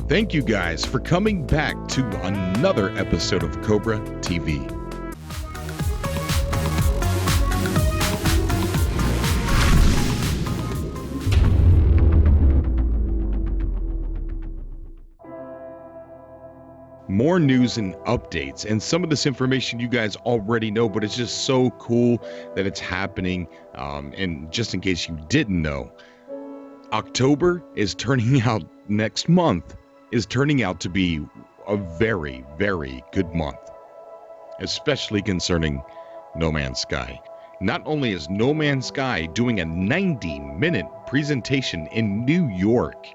Thank you guys for coming back to another episode of Cobra TV. More news and updates, and some of this information you guys already know, but it's just so cool that it's happening. And just in case you didn't know, October is turning out next month is turning out to be a very, very good month, especially concerning No Man's Sky. Not only is No Man's Sky doing a 90-minute presentation in New York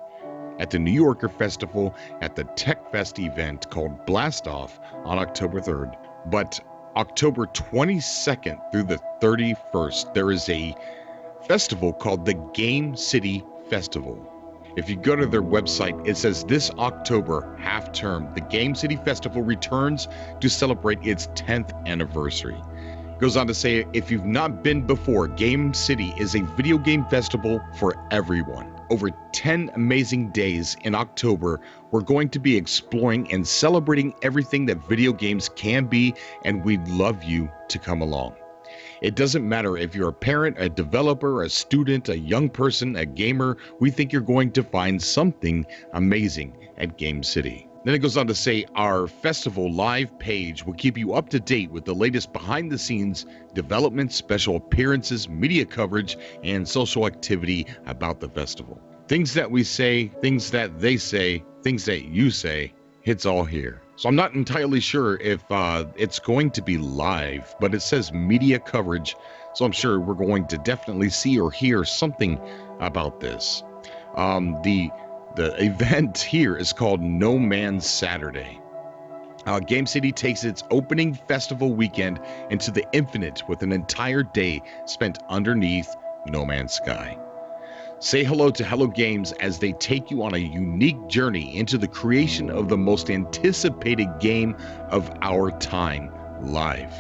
at the New Yorker Festival at the Tech Fest event called Blast Off on October 3rd, but October 22nd through the 31st, there is a festival called the Game City Festival. If you go to their website, it says this October half term, the Game City Festival returns to celebrate its 10th anniversary. Goes on to say, if you've not been before, Game City is a video game festival for everyone. Over 10 amazing days in October, we're going to be exploring and celebrating everything that video games can be, and we'd love you to come along. It doesn't matter if you're a parent, a developer, a student, a young person, a gamer, we think you're going to find something amazing at Game City. Then it goes on to say our festival live page will keep you up to date with the latest behind the scenes development, special appearances, media coverage, and social activity about the festival. Things that we say, things that they say, things that you say, it's all here. So I'm not entirely sure if it's going to be live, but it says media coverage. So I'm sure we're going to definitely see or hear something about this. The event here is called No Man's Saturday. Game City takes its opening festival weekend into the infinite with an entire day spent underneath No Man's Sky. Say hello to Hello Games as they take you on a unique journey into the creation of the most anticipated game of our time, live.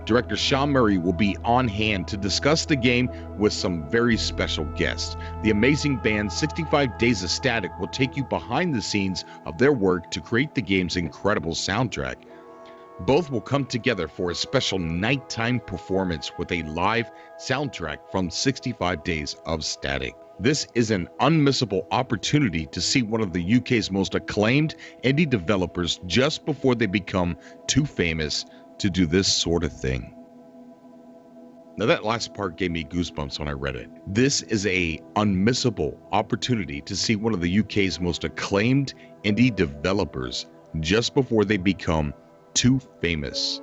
Director Sean Murray will be on hand to discuss the game with some very special guests. The amazing band 65 Days of Static will take you behind the scenes of their work to create the game's incredible soundtrack. Both will come together for a special nighttime performance with a live soundtrack from 65 Days of Static. This is an unmissable opportunity to see one of the UK's most acclaimed indie developers just before they become too famous to do this sort of thing. Now that last part gave me goosebumps when I read it. This is a unmissable opportunity to see one of the UK's most acclaimed indie developers just before they become too famous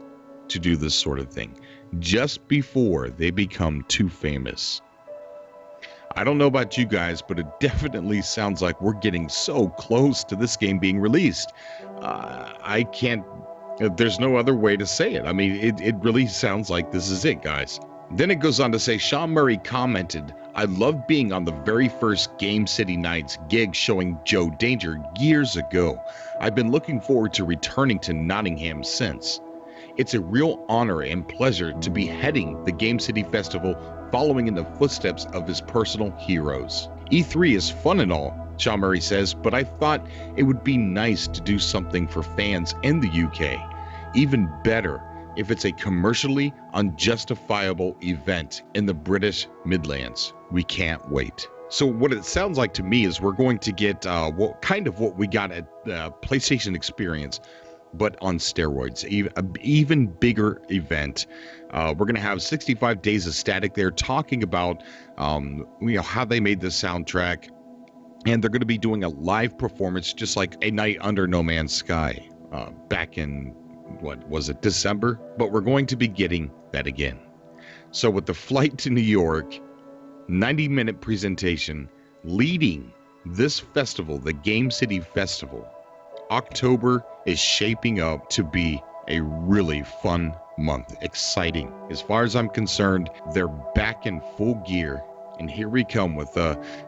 to do this sort of thing. Just before they become too famous. I don't know about you guys, but it definitely sounds like we're getting so close to this game being released. There's no other way to say it. I mean, it really sounds like this is it, guys. Then it goes on to say, Sean Murray commented, I love being on the very first Game City Nights gig showing Joe Danger years ago. I've been looking forward to returning to Nottingham since. It's a real honor and pleasure to be heading the Game City Festival following in the footsteps of his personal heroes. E3 is fun and all, Sean Murray says, but I thought it would be nice to do something for fans in the UK. Even better if it's a commercially unjustifiable event in the British Midlands. We can't wait. So what it sounds like to me is we're going to get what we got at PlayStation Experience, but on steroids, even bigger event. We're going to have 65 Days of Static there talking about how they made the soundtrack, and they're going to be doing a live performance just like A Night Under No Man's Sky back in, what was it, December? But we're going to be getting that again. So with the flight to New York, 90-minute presentation leading this festival, the Game City Festival, October is shaping up to be a really fun month. Exciting. As far as I'm concerned, they're back in full gear, and here we come with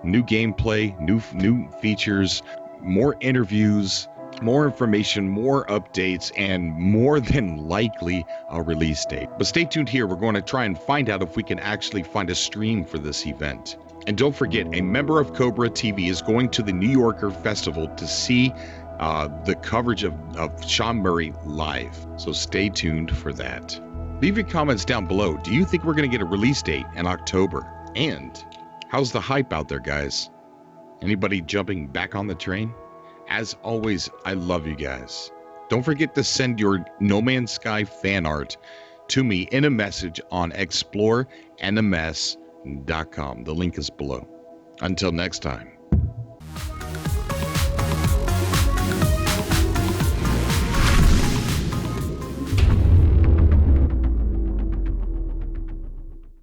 new gameplay, new features, more interviews, more information, more updates, and more than likely a release date. But stay tuned here. We're going to try and find out if we can actually find a stream for this event. And don't forget, a member of Cobra TV is going to the New Yorker Festival to see the coverage of Sean Murray live. So stay tuned for that. Leave your comments down below. Do you think we're going to get a release date in October? And how's the hype out there, guys? Anybody jumping back on the train? As always, I love you guys. Don't forget to send your No Man's Sky fan art to me in a message on explorenms.com. The link is below. Until next time.